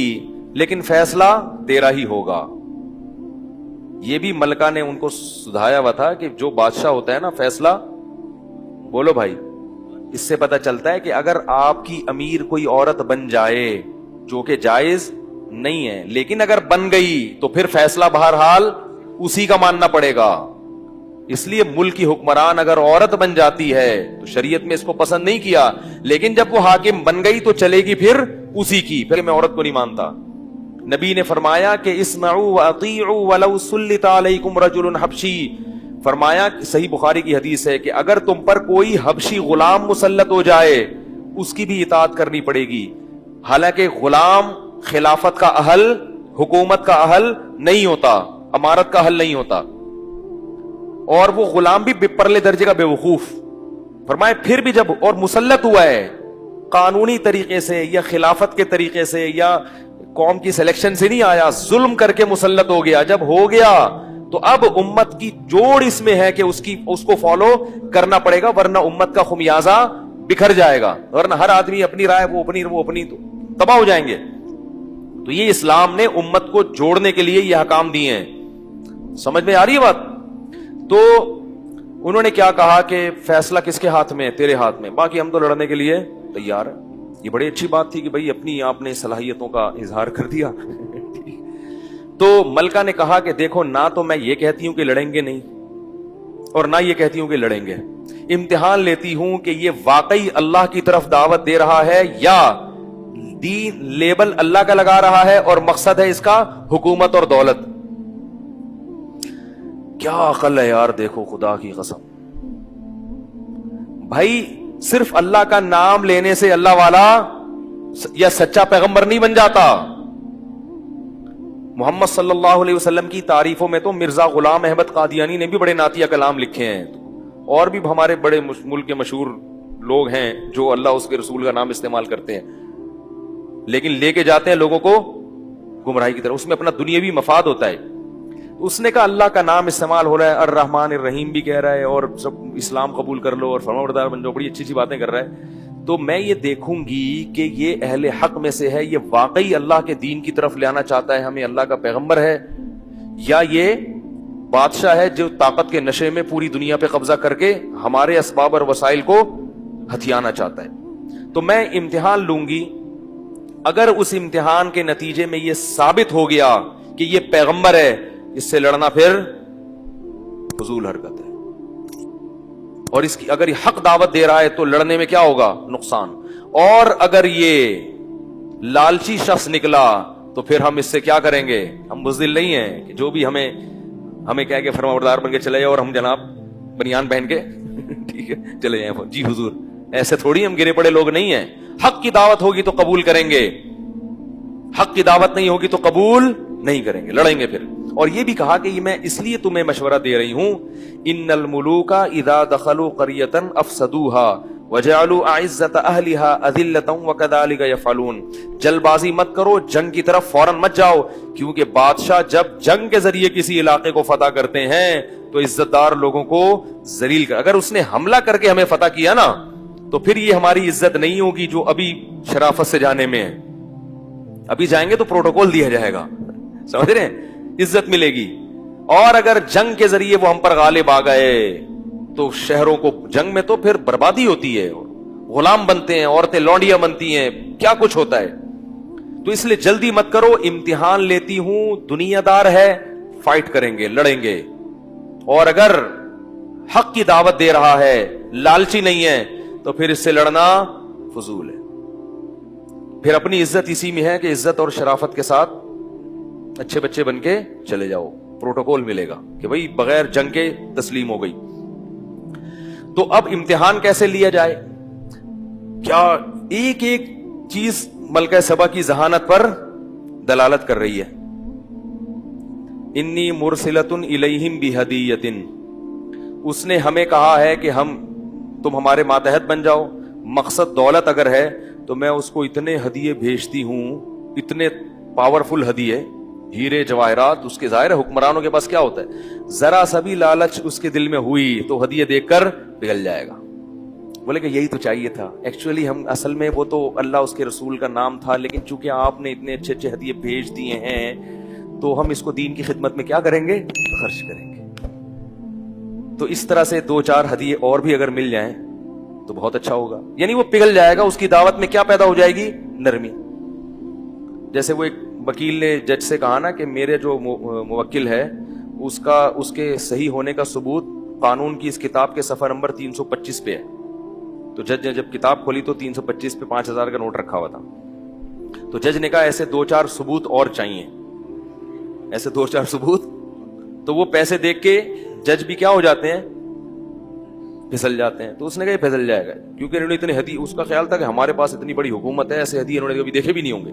لیکن فیصلہ تیرا ہی ہوگا. یہ بھی ملکہ نے ان کو سدھایا ہوا تھا کہ جو بادشاہ ہوتا ہے نا فیصلہ, بولو بھائی, اس سے پتہ چلتا ہے کہ اگر آپ کی امیر کوئی عورت بن جائے جو کہ جائز نہیں ہے, لیکن اگر بن گئی تو پھر فیصلہ بہرحال اسی کا ماننا پڑے گا. اس لیے ملک کی حکمران اگر عورت بن جاتی ہے تو شریعت میں اس کو پسند نہیں کیا, لیکن جب وہ حاکم بن گئی تو چلے گی پھر اسی کی. پھر میں عورت کو نہیں مانتا. نبی نے فرمایا کہ اسمعوا واطیعوا ولو سلط علیکم رجل حبشی, فرمایا صحیح بخاری کی حدیث ہے کہ اگر تم پر کوئی حبشی غلام مسلط ہو جائے اس کی بھی اطاعت کرنی پڑے گی. حالانکہ غلام خلافت کا اہل, حکومت کا اہل نہیں ہوتا, امارت کا اہل نہیں ہوتا, اور وہ غلام بھی پرلے درجے کا بے وقوف. فرمایا پھر بھی جب اور مسلط ہوا ہے قانونی طریقے سے یا خلافت کے طریقے سے یا قوم کی سلیکشن سے نہیں آیا, ظلم کر کے مسلط ہو گیا. جب ہو گیا تو اب امت کی جوڑ اس میں ہے کہ اس کو فالو کرنا پڑے گا, ورنہ امت کا خمیازہ بکھر جائے گا. ورنہ ہر آدمی اپنی رائے, وہ اپنی تو تباہ ہو جائیں گے. تو یہ اسلام نے امت کو جوڑنے کے لیے یہ احکام دیے ہیں. سمجھ میں آ رہی ہے بات؟ تو انہوں نے کیا کہا کہ فیصلہ کس کے ہاتھ میں؟ تیرے ہاتھ میں, باقی ہم تو لڑنے کے لیے تیار ہیں. یہ بڑی اچھی بات تھی کہ بھئی اپنی آپ نے صلاحیتوں کا اظہار کر دیا. تو ملکہ نے کہا کہ دیکھو نہ تو میں یہ کہتی ہوں کہ لڑیں گے نہیں اور نہ یہ کہتی ہوں کہ لڑیں گے, امتحان لیتی ہوں کہ یہ واقعی اللہ کی طرف دعوت دے رہا ہے یا دین لیبل اللہ کا لگا رہا ہے اور مقصد ہے اس کا حکومت اور دولت. کیا عقل ہے یار, دیکھو خدا کی قسم بھائی, صرف اللہ کا نام لینے سے اللہ والا یا سچا پیغمبر نہیں بن جاتا. محمد صلی اللہ علیہ وسلم کی تعریفوں میں تو مرزا غلام احمد قادیانی نے بھی بڑے نعتیہ کلام لکھے ہیں، اور بھی ہمارے بڑے ملک کے مشہور لوگ ہیں جو اللہ اس کے رسول کا نام استعمال کرتے ہیں، لیکن لے کے جاتے ہیں لوگوں کو گمراہی کی طرف، اس میں اپنا دنیاوی مفاد ہوتا ہے۔ اس نے کہا اللہ کا نام استعمال ہو رہا ہے، الرحمن الرحیم بھی کہہ رہا ہے، اور سب اسلام قبول کر لو اور فرمانبردار بن جاؤ، بڑی اچھی اچھی باتیں کر رہا ہے، تو میں یہ دیکھوں گی کہ یہ اہل حق میں سے ہے، یہ واقعی اللہ کے دین کی طرف لانا چاہتا ہے ہمیں، اللہ کا پیغمبر ہے، یا یہ بادشاہ ہے جو طاقت کے نشے میں پوری دنیا پہ قبضہ کر کے ہمارے اسباب اور وسائل کو ہتھیانا چاہتا ہے۔ تو میں امتحان لوں گی، اگر اس امتحان کے نتیجے میں یہ ثابت ہو گیا کہ یہ پیغمبر ہے، اس سے لڑنا پھر فضول حرکت ہے، اور اس کی اگر یہ حق دعوت دے رہا ہے تو لڑنے میں کیا ہوگا؟ نقصان۔ اور اگر یہ لالچی شخص نکلا تو پھر ہم اس سے کیا کریں گے؟ ہم بزدل نہیں ہیں کہ جو بھی ہمیں کہہ کے فرمانبردار بن کے چلے جائے اور ہم جناب بنیان پہن کے ٹھیک ہے چلے جائیں جی حضور، ایسے تھوڑی ہم گرے پڑے لوگ نہیں ہیں۔ حق کی دعوت ہوگی تو قبول کریں گے، حق کی دعوت نہیں ہوگی تو قبول نہیں کریں گے، لڑیں گے پھر۔ اور یہ بھی کہا کہ میں اس لیے تمہیں مشورہ دے رہی ہوں، ان الملوک اذا دخلوا قرية افسدوها وجعلوا اعزة اهلها اذلة وكذلك يفعلون۔ جلد بازی مت کرو، جنگ کی طرف فوراً مت جاؤ، کیونکہ بادشاہ جب جنگ کے ذریعے کسی علاقے کو فتح کرتے ہیں تو عزت دار لوگوں کو ذلیل کر، اگر اس نے حملہ کر کے ہمیں فتح کیا نا تو پھر یہ ہماری عزت نہیں ہوگی جو ابھی شرافت سے جانے میں ہے، ابھی جائیں گے تو پروٹوکول دیا جائے گا، سمجھ رہے ہیں، عزت ملے گی۔ اور اگر جنگ کے ذریعے وہ ہم پر غالب آ گئے تو شہروں کو جنگ میں تو پھر بربادی ہوتی ہے، غلام بنتے ہیں، عورتیں لونڈیاں بنتی ہیں، کیا کچھ ہوتا ہے۔ تو اس لیے جلدی مت کرو، امتحان لیتی ہوں، دنیا دار ہے، فائٹ کریں گے، لڑیں گے، اور اگر حق کی دعوت دے رہا ہے، لالچی نہیں ہے، تو پھر اس سے لڑنا فضول ہے۔ پھر اپنی عزت اسی میں ہے کہ عزت اور شرافت کے ساتھ اچھے بچے بن کے چلے جاؤ، پروٹوکول ملے گا کہ بھئی بغیر جنگ کے تسلیم ہو گئی۔ تو اب امتحان کیسے لیا جائے؟ کیا ایک ایک چیز ملکہ سبا کی ذہانت پر دلالت کر رہی ہے۔ انی مرسلۃ الیہم بہدیۃ، اس نے ہمیں کہا ہے کہ تم ہمارے ماتحت بن جاؤ، مقصد دولت اگر ہے تو میں اس کو اتنے ہدیے بھیجتی ہوں، اتنے پاورفل ہدیے، ہیرے جواہرات، اس کے ظاہر حکمرانوں کے پاس کیا ہوتا ہے، ذرا سا بھی لالچ اس کے دل میں ہوئی تو ہدیے دیکھ کر پگھل جائے گا، بولے کہ یہی تو چاہیے تھا، ایکچولی ہم اصل میں وہ تو اللہ اس کے رسول کا نام تھا، لیکن چونکہ آپ نے اتنے اچھے اچھے ہدیے بھیج دیے ہیں تو ہم اس کو دین کی خدمت میں کیا کریں گے؟ خرچ کریں گے۔ تو اس طرح سے دو چار ہدیے اور بھی اگر مل جائیں تو بہت اچھا ہوگا، یعنی وہ پگھل جائے گا، اس کی دعوت میں کیا پیدا ہو جائے گی؟ نرمی۔ جیسے وہ ایک وکیل نے جج سے کہا نا کہ میرے جو موکل ہے اس کے صحیح ہونے کا ثبوت قانون کی اس کتاب کے صفحہ نمبر 325 پہ ہے، تو جج نے جب کتاب کھولی تو 325 پہ 5000 کا نوٹ رکھا ہوا تھا، تو جج نے کہا ایسے دو چار ثبوت اور چاہیے، ایسے دو چار ثبوت، تو وہ پیسے دیکھ کے جج بھی کیا ہو جاتے ہیں؟ پھسل جاتے ہیں۔ تو اس نے کہا یہ پھسل جائے گا، کیونکہ انہوں نے اتنے ہدیے، اس کا خیال تھا کہ ہمارے پاس اتنی بڑی حکومت ہے، ایسے ہدیے انہوں نے کبھی دیکھے بھی نہیں ہوں گے۔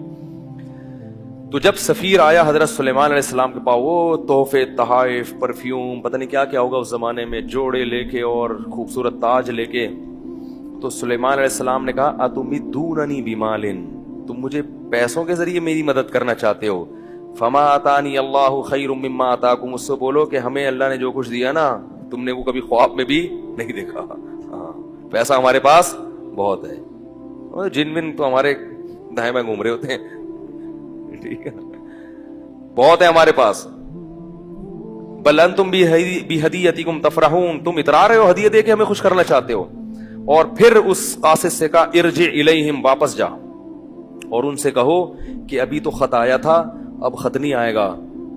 تو جب سفیر آیا حضرت سلیمان علیہ السلام کے پاس، وہ تحفے، تحائف، پرفیوم، پتہ نہیں کیا کیا ہوگا اس زمانے میں، جوڑے لے کے اور خوبصورت تاج لے کے، تو سلیمان علیہ السلام نے کہا اتمدوننی بمال، تم مجھے پیسوں کے ذریعے میری مدد کرنا چاہتے ہو، فما آتانی اللہ خیر مما آتاکم، اس سے بولو کہ ہمیں اللہ نے جو کچھ دیا نا تم نے وہ کبھی خواب میں بھی نہیں دیکھا، ہاں پیسہ ہمارے پاس بہت ہے، اور جن ون تو ہمارے دائیں بائیں گھوم رہے ہوتے ہیں، ٹھیک ہے، بہت ہے ہمارے پاس۔ بل انتم بہدیتکم تفرحون، تم اترا رہے ہو، ہدیے دے کے ہمیں خوش کرنا چاہتے ہو۔ اور پھر اس قاصد سے کہا ارجع الیہم، واپس جا اور ان سے کہو کہ ابھی تو خط آیا تھا، اب خط نہیں آئے گا،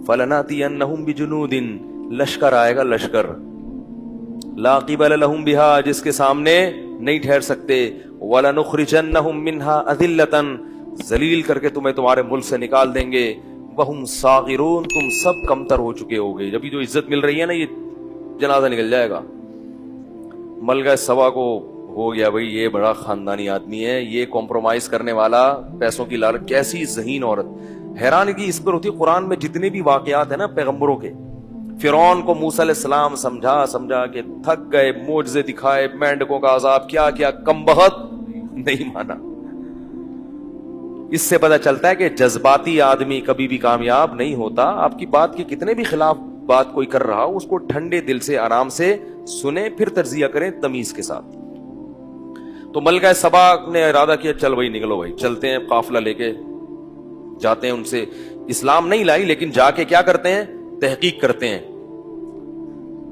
فلناتینہم بجنود، لشکر آئے گا، لشکر، لا قبل لہم بہا، جس کے سامنے نہیں ٹھہر سکتے، ولنخرجنہم منہا اذلۃ، ذلیل کر کے تمہیں تمہارے ملک سے نکال دیں گے، وہم صاغرون، تم سب کمتر ہو چکے ہوگے، جبھی جو عزت مل رہی ہے نا یہ جنازہ نکل جائے گا۔ ملکہ سبا کو ہو گیا بھئی یہ بڑا خاندانی آدمی ہے، یہ کمپرومائز کرنے والا، پیسوں کی لالچ، کیسی ذہین عورت حیرانگی اس پر ہوتی ہے قرآن میں جتنے بھی واقعات ہیں نا پیغمبروں کے، فرعون کو موسیٰ علیہ السلام سمجھا کہ تھک گئے، معجزے دکھائے، مینڈکوں کا عذاب کیا کیا، کم بخت نہیں مانا۔ اس سے پتہ چلتا ہے کہ جذباتی آدمی کبھی بھی کامیاب نہیں ہوتا۔ آپ کی بات کے کتنے بھی خلاف بات کوئی کر رہا ہو، اس کو ٹھنڈے دل سے آرام سے سنیں، پھر تجزیہ کریں تمیز کے ساتھ۔ تو ملکہ سبا نے ارادہ کیا چل بھائی نکلو بھائی، چلتے ہیں، قافلہ لے کے جاتے ہیں۔ ان سے اسلام نہیں لائی لیکن جا کے کیا کرتے ہیں، تحقیق کرتے ہیں۔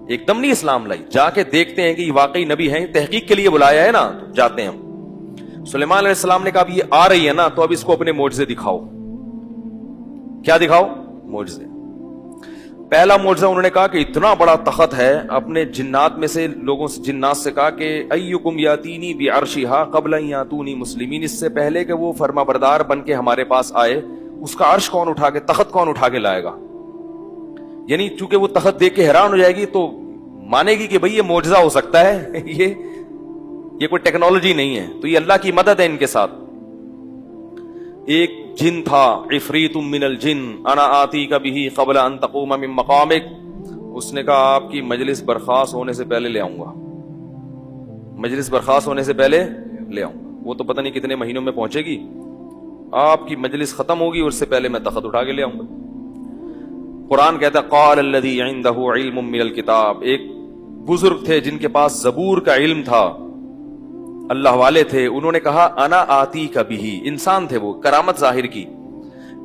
ایک دم نہیں اسلام لائی، جا کے دیکھتے ہیں کہ یہ واقعی نبی ہیں، تحقیق کے لیے بلایا ہے نا، تو جاتے ہیں ہم۔ سلیمان علیہ السلام نے کہا اب یہ آ رہی ہے نا، تو اب اس کو اپنے معجزے دکھاؤ۔ کیا دکھاؤ؟ معجزے۔ پہلا معجزہ انہوں نے کہا کہ اتنا بڑا تخت ہے، اپنے جنات میں سے لوگوں سے، جنات سے کہا کہ ایکم یاتینی بعرشھا قبل ان یاتونی مسلمین، اس سے پہلے کہ وہ فرما بردار بن کے ہمارے پاس آئے، اس کا عرش کون اٹھا کے، تخت کون اٹھا کے لائے گا؟ یعنی چونکہ وہ تخت دیکھ کے حیران ہو جائے گی تو مانے گی کہ بھئی یہ معجزہ ہو سکتا ہے، یہ کوئی ٹیکنالوجی نہیں ہے، تو یہ اللہ کی مدد ہے ان کے ساتھ۔ ایک جن تھا، عفریت من الجن انا آتیک بہ قبل ان تقوم من مقامک، اس نے کہا آپ کی مجلس برخاست ہونے سے پہلے لے آؤں گا، مجلس برخاست ہونے سے پہلے لے آؤں گا۔ وہ تو پتہ نہیں کتنے مہینوں میں پہنچے گی، آپ کی مجلس ختم ہوگی اور اس سے پہلے میں تخت اٹھا کے لے آؤں گا۔ قرآن کہتا ہے قال الذی عندہ علم من الکتاب، ایک بزرگ تھے جن کے پاس زبور کا علم تھا، اللہ والے تھے، انہوں نے کہا انا آتی کا بھی، انسان تھے وہ، کرامت ظاہر کی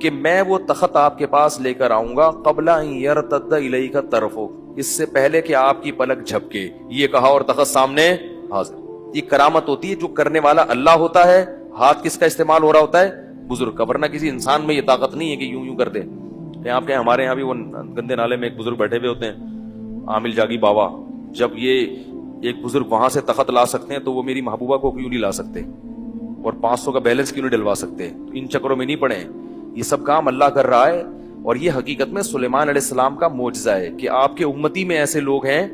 کہ میں وہ تخت آپ کے پاس لے کر آؤں گا قبل ان یرتد الیک طرفک، اس سے پہلے کہ آپ کی پلک جھپکے، یہ کہا اور تخت سامنے حاضر۔ یہ کرامت ہوتی ہے، جو کرنے والا اللہ ہوتا ہے، ہاتھ کس کا استعمال ہو رہا ہوتا ہے؟ بزرگ کا، ورنہ کسی انسان میں یہ طاقت نہیں ہے کہ یوں یوں کر دے۔ آپ کہیں ہمارے یہاں بھی وہ گندے نالے میں ایک بزرگ بیٹھے ہوئے ہوتے ہیں، عامل جاگی بابا، جب یہ ایک بزرگ وہاں سے تخت لا سکتے ہیں تو وہ میری محبوبہ کو کیوں نہیں لا سکتے، اور 500 کا بیلنس کیوں نہیں ڈلوا سکتے؟ ان چکروں میں نہیں پڑے، یہ سب کام اللہ کر رہا ہے۔ اور یہ حقیقت میں سلیمان علیہ السلام کا معجزہ ہے کہ آپ کے امتی میں ایسے لوگ ہیں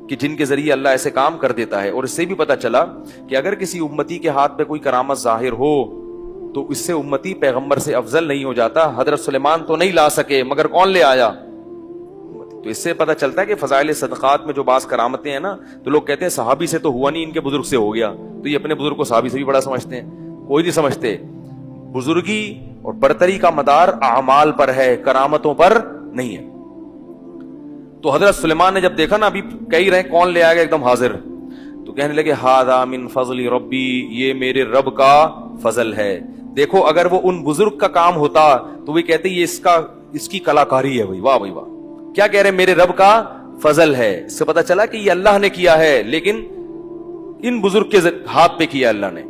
کہ جن کے ذریعے اللہ ایسے کام کر دیتا ہے۔ اور اس سے بھی پتہ چلا کہ اگر کسی امتی کے ہاتھ پہ کوئی کرامت ظاہر ہو تو اس سے امتی پیغمبر سے افضل نہیں ہو جاتا۔ حضرت سلیمان تو نہیں لا سکے مگر کون لے آیا؟ تو اس سے پتہ چلتا ہے کہ فضائل صدقات میں جو بعض کرامتیں ہیں نا، تو لوگ کہتے ہیں صحابی سے تو ہوا نہیں، ان کے بزرگ سے ہو گیا، تو یہ اپنے بزرگ کو صحابی سے بھی بڑا سمجھتے ہیں۔ کوئی نہیں سمجھتے، بزرگی اور برتری کا مدار اعمال پر ہے، کرامتوں پر نہیں ہے۔ تو حضرت سلیمان نے جب دیکھا نا، ابھی کہہ رہے کون لے آئے گا، ایک دم حاضر، تو کہنے لگے ھذا من فضل ربی، یہ میرے رب کا فضل ہے۔ دیکھو اگر وہ ان بزرگ کا کام ہوتا تو وہ کہتے یہ اس کی کلاکاری ہے، بھائی واہ بھائی واہ، کیا کہہ رہے میرے رب کا فضل ہے۔ اس سے پتہ چلا کہ یہ اللہ نے کیا ہے، لیکن ان بزرگ کے ہاتھ پہ کیا اللہ نے۔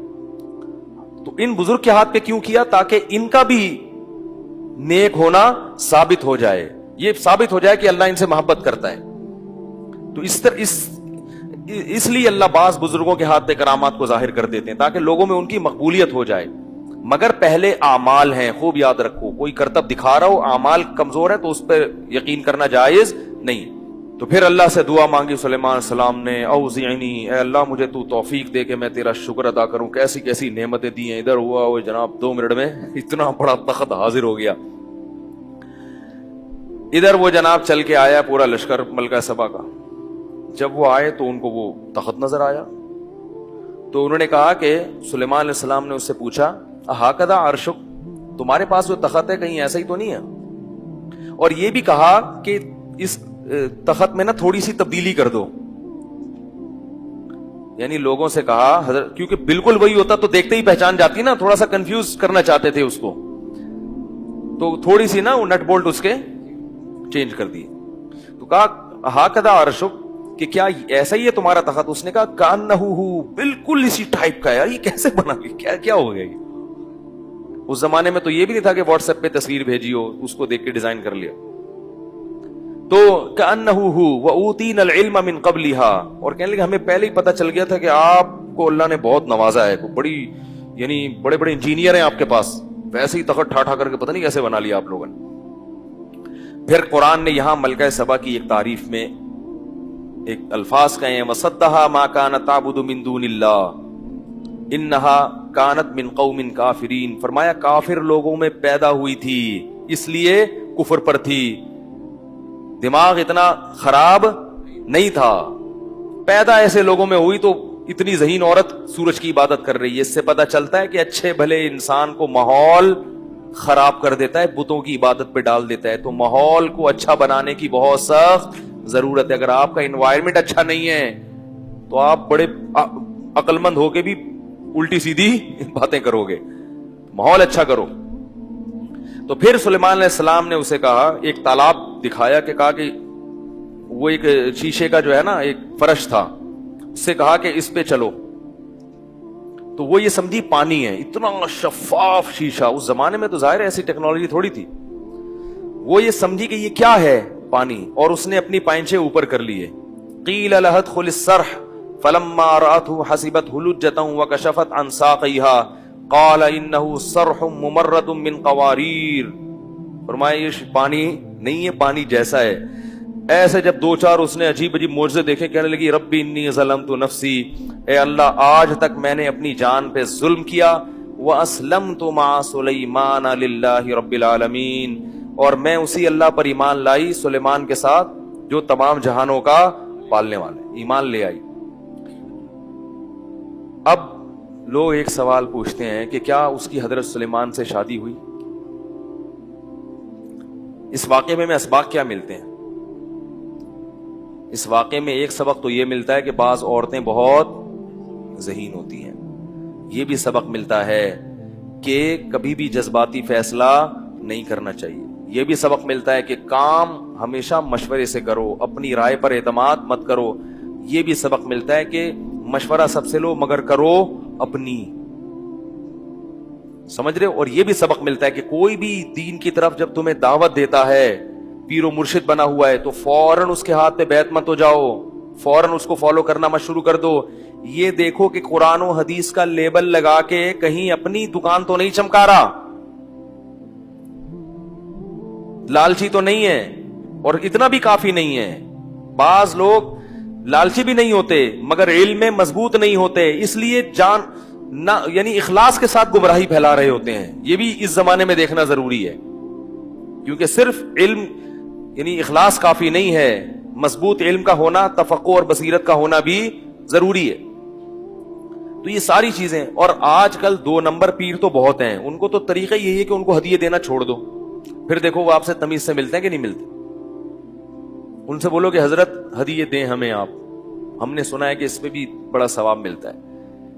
تو ان بزرگ کے ہاتھ پہ کیوں کیا؟ تاکہ ان کا بھی نیک ہونا ثابت ہو جائے، یہ ثابت ہو جائے کہ اللہ ان سے محبت کرتا ہے۔ تو اس لیے اللہ بعض بزرگوں کے ہاتھ پہ کرامات کو ظاہر کر دیتے ہیں تاکہ لوگوں میں ان کی مقبولیت ہو جائے۔ مگر پہلے اعمال ہیں، خوب یاد رکھو، کوئی کرتب دکھا رہا ہو، اعمال کمزور ہے تو اس پہ یقین کرنا جائز نہیں۔ تو پھر اللہ سے دعا مانگی سلیمان علیہ السلام نے، اوزعنی، اے اللہ مجھے تو توفیق دے کہ میں تیرا شکر ادا کروں، کیسی کیسی نعمتیں دی ہیں۔ ادھر ہوا وہ جناب 2 منٹ میں اتنا بڑا تخت حاضر ہو گیا۔ ادھر وہ جناب چل کے آیا پورا لشکر ملکہ سبا کا، جب وہ آئے تو ان کو وہ تخت نظر آیا، تو انہوں نے کہا کہ سلیمان علیہ السلام نے اس سے پوچھا ہاکذا عرشک، تمہارے پاس جو تخت ہے کہیں ایسا ہی تو نہیں ہے؟ اور یہ بھی کہا کہ اس تخت میں نا تھوڑی سی تبدیلی کر دو، یعنی لوگوں سے کہا حضرت، کیونکہ بالکل وہی ہوتا تو دیکھتے ہی پہچان جاتی نا، تھوڑا سا کنفیوز کرنا چاہتے تھے اس کو، تو تھوڑی سی نا وہ نٹ بولٹ اس کے چینج کر دی۔ تو کہا ہاکذا عرشک، کہ کیا ایسا ہی ہے تمہارا تخت؟ اس نے کہا کانہو، بالکل اسی ٹائپ کا ہے۔ یہ کیسے بنا گیا، کیا ہو گیا؟ اس زمانے میں تو یہ بھی نہیں تھا کہ واٹس ایپ پہ تصویر بھیجی ہو، اس کو دیکھ کے ڈیزائن کر لیا۔ تو کانہو واوتینا العلم من قبلھا، اور کہنے لگے ہمیں پہلے ہی پتہ چل گیا تھا کہ آپ کو اللہ نے بہت نوازا ہے، بڑی یعنی بڑے بڑے انجینئر ہیں آپ کے پاس، ویسے ہی تخت ٹھا ٹھا کر کے پتہ نہیں کیسے بنا لیا آپ لوگوں نے۔ پھر قرآن نے یہاں ملکہ سبا کی ایک تعریف میں ایک الفاظ کہے ہیں، وصدھا ما کانت تعبد من دون اللہ انہا کانت من قوم کافرین، فرمایا کافر لوگوں میں پیدا ہوئی تھی اس لیے کفر پر تھی، دماغ اتنا خراب نہیں تھا، پیدا ایسے لوگوں میں ہوئی تو اتنی ذہین عورت سورج کی عبادت کر رہی ہے۔ اس سے پتہ چلتا ہے کہ اچھے بھلے انسان کو ماحول خراب کر دیتا ہے، بتوں کی عبادت پہ ڈال دیتا ہے، تو ماحول کو اچھا بنانے کی بہت سخت ضرورت ہے۔ اگر آپ کا انوائرمنٹ اچھا نہیں ہے تو آپ بڑے عقل مند ہو کے بھی الٹی سیدھی باتیں کرو گے، ماحول اچھا کرو۔ تو پھر سلیمان علیہ السلام نے اسے کہا، ایک تالاب دکھایا کہ کہا کہ وہ ایک شیشے کا جو ہے نا ایک فرش تھا، اس سے کہا کہ اس پہ چلو، تو وہ یہ سمجھی پانی ہے، اتنا شفاف شیشہ، اس زمانے میں تو ظاہر ایسی ٹیکنالوجی تھوڑی تھی، وہ یہ سمجھی کہ یہ کیا ہے پانی، اور اس نے اپنی پائنچے اوپر کر لیے۔ قیل لها ادخل الصرح فلما رأته حسبته لجة وكشفت عن ساقيها قال انه صرح ممرد من قوارير، فرمایا یہ پانی نہیں ہے، پانی جیسا ہے۔ ایسے جب دو چار اس نے عجیب عجیب معجزے دیکھے، کہنے لگی ربی انی ظلمت نفسی، اے اللہ آج تک میں نے اپنی جان پہ ظلم کیا، واسلمت مع سلیمان للہ رب العالمین، اور میں اسی اللہ پر ایمان لائی سلیمان کے ساتھ جو تمام جہانوں کا پالنے والے، ایمان لے آئی۔ اب لوگ ایک سوال پوچھتے ہیں کہ کیا اس کی حضرت سلیمان سے شادی ہوئی؟ اس واقعے میں اسباق کیا ملتے ہیں؟ اس واقعے میں ایک سبق تو یہ ملتا ہے کہ بعض عورتیں بہت ذہین ہوتی ہیں، یہ بھی سبق ملتا ہے کہ کبھی بھی جذباتی فیصلہ نہیں کرنا چاہیے، یہ بھی سبق ملتا ہے کہ کام ہمیشہ مشورے سے کرو، اپنی رائے پر اعتماد مت کرو، یہ بھی سبق ملتا ہے کہ مشورہ سب سے لو مگر کرو اپنی، سمجھ رہے ہو؟ اور یہ بھی سبق ملتا ہے کہ کوئی بھی دین کی طرف جب تمہیں دعوت دیتا ہے، پیر و مرشد بنا ہوا ہے، تو فوراً اس کے ہاتھ پہ بیعت مت ہو جاؤ، فوراً اس کو فالو کرنا مت شروع کر دو، یہ دیکھو کہ قرآن و حدیث کا لیبل لگا کے کہیں اپنی دکان تو نہیں چمکا رہا، لالچی تو نہیں ہے، اور اتنا بھی کافی نہیں ہے، بعض لوگ لالچی بھی نہیں ہوتے مگر علم میں مضبوط نہیں ہوتے، اس لیے جان نہ یعنی اخلاص کے ساتھ گمراہی پھیلا رہے ہوتے ہیں، یہ بھی اس زمانے میں دیکھنا ضروری ہے، کیونکہ صرف علم یعنی اخلاص کافی نہیں ہے، مضبوط علم کا ہونا، تفقہ اور بصیرت کا ہونا بھی ضروری ہے۔ تو یہ ساری چیزیں، اور آج کل 2 نمبر پیر تو بہت ہیں، ان کو تو طریقہ یہی ہے کہ ان کو ہدیے دینا چھوڑ دو، پھر دیکھو وہ آپ سے تمیز سے ملتے ہیں کہ نہیں ملتے، ان سے بولو کہ حضرت ہدیے دیں ہمیں آپ، ہم نے سنا ہے کہ اس میں بھی بڑا ثواب ملتا ہے۔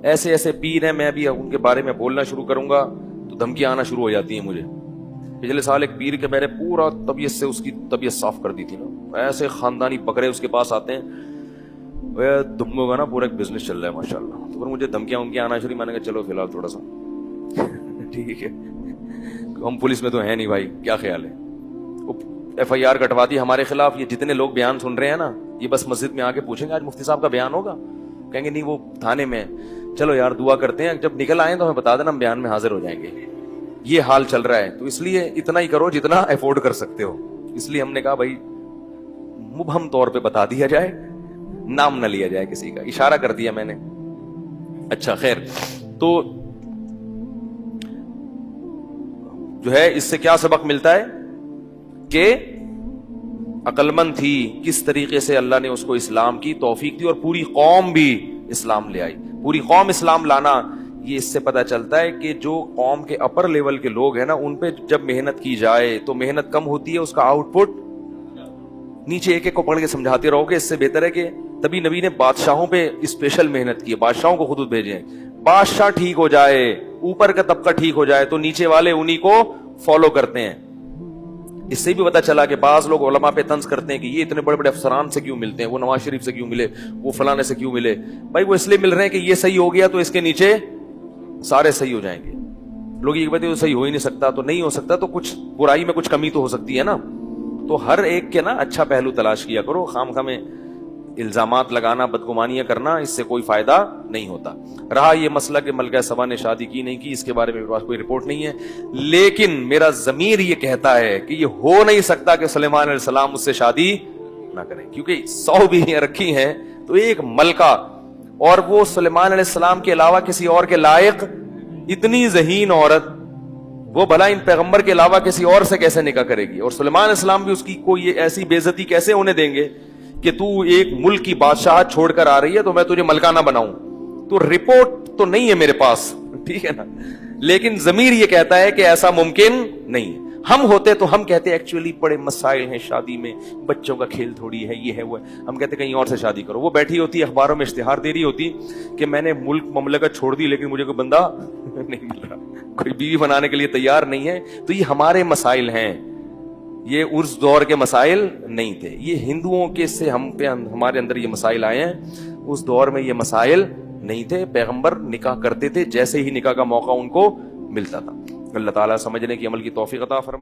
ایسے ایسے پیر ہیں، میں ابھی ان کے بارے میں بولنا شروع کروں گا تو دھمکیاں آنا شروع ہو جاتی ہیں مجھے۔ پچھلے سال ایک پیر کے میں نے پورا طبیعت سے اس کی طبیعت صاف کر دی تھی نا، ایسے خاندانی بکرے اس کے پاس آتے ہیں، وہ دھمکوں کا نا پورا ایک بزنس چل رہا ہے ماشاءاللہ، تو پھر مجھے دھمکیاں آنا شروع، میں نے کہا چلو فی الحال تھوڑا سا ٹھیک ہے، ہم پولیس میں تو ہیں نہیں بھائی، کیا خیال ہے؟ FIR کٹوا دی ہمارے خلاف، یہ جتنے لوگ بیان سن رہے ہیں نا، یہ بس مسجد میں آ کے پوچھیں گے آج مفتی صاحب کا بیان ہوگا، کہیں گے نہیں وہ تھانے میں، چلو یار دعا کرتے ہیں، جب نکل آئیں تو ہمیں بتا دینا، ہم بیان میں حاضر ہو جائیں گے۔ یہ حال چل رہا ہے، تو اس لیے اتنا ہی کرو جتنا افورڈ کر سکتے ہو، اس لیے ہم نے کہا بھائی مبہم طور پہ بتا دیا جائے، نام نہ لیا جائے کسی کا، اشارہ کر دیا میں نے۔ اچھا خیر، تو جو ہے اس سے کیا سبق ملتا ہے کہ عقل مند تھی، کس طریقے سے اللہ نے اس کو اسلام کی توفیق دی، اور پوری قوم بھی اسلام لے آئی، پوری قوم اسلام لانا، یہ اس سے پتہ چلتا ہے کہ جو قوم کے اپر لیول کے لوگ ہیں نا، ان پہ جب محنت کی جائے تو محنت کم ہوتی ہے، اس کا آؤٹ پٹ نیچے ایک ایک کو پکڑ کے سمجھاتے رہو گے، اس سے بہتر ہے کہ تبھی نبی نے بادشاہوں پہ اسپیشل محنت کی ہے، بادشاہوں کو خود بھیجیں، بادشاہ ٹھیک ہو جائے، اوپر کا طبقہ ٹھیک ہو جائے تو نیچے والے انہی کو فالو کرتے ہیں۔ اس سے بھی پتا چلا کہ بعض لوگ علماء پہ طنز کرتے ہیں کہ یہ اتنے بڑے بڑے افسران سے کیوں ملتے ہیں، وہ نواز شریف سے کیوں ملے، وہ فلانے سے کیوں ملے، بھائی وہ اس لیے مل رہے ہیں کہ یہ صحیح ہو گیا تو اس کے نیچے سارے صحیح ہو جائیں گے۔ لوگ یہ کہتے ہیں صحیح ہو ہی نہیں سکتا، تو نہیں ہو سکتا تو کچھ برائی میں کچھ کمی تو ہو سکتی ہے نا، تو ہر ایک کے نا اچھا پہلو تلاش کیا کرو، خام خواہ میں الزامات لگانا، بدگمانیاں کرنا، اس سے کوئی فائدہ نہیں ہوتا۔ رہا یہ مسئلہ کہ ملکہ سبا نے شادی کی نہیں کی، اس کے بارے میں میرے پاس کوئی رپورٹ نہیں ہے، لیکن میرا ضمیر یہ کہتا ہے کہ یہ ہو نہیں سکتا کہ سلیمان علیہ السلام اس سے شادی نہ کریں، کیونکہ 100 بیویاں رکھی ہیں تو ایک ملکہ، اور وہ سلیمان علیہ السلام کے علاوہ کسی اور کے لائق اتنی ذہین عورت وہ بھلا ان پیغمبر کے علاوہ کسی اور سے کیسے نکاح کرے گی؟ اور سلیمان السلام بھی اس کی کوئی ایسی بے عزتی کیسے ہونے دیں گے کہ تو ایک ملک کی بادشاہت چھوڑ کر آ رہی ہے تو میں تجھے ملکہ نہ بناؤں؟ تو رپورٹ تو نہیں ہے میرے پاس، ٹھیک ہے نا، لیکن ضمیر یہ کہتا ہے کہ ایسا ممکن نہیں ہے۔ ہم ہوتے تو ہم کہتے ایکچولی بڑے مسائل ہیں شادی میں، بچوں کا کھیل تھوڑی ہے، یہ ہے وہ ہے، ہم کہتے کہیں اور سے شادی کرو۔ وہ بیٹھی ہوتی اخباروں میں اشتہار دے رہی ہوتی کہ میں نے ملک مملکت چھوڑ دی لیکن مجھے کوئی بندہ نہیں مل رہا، کوئی بیوی بنانے کے لیے تیار نہیں ہے۔ تو یہ ہمارے مسائل ہیں، یہ اس دور کے مسائل نہیں تھے، یہ ہندوؤں کے سے ہمارے اندر یہ مسائل آئے ہیں۔ اس دور میں یہ مسائل نہیں تھے، پیغمبر نکاح کرتے تھے جیسے ہی نکاح کا موقع ان کو ملتا تھا۔ اللہ تعالیٰ سمجھنے کی عمل کی توفیق عطا فرمائے۔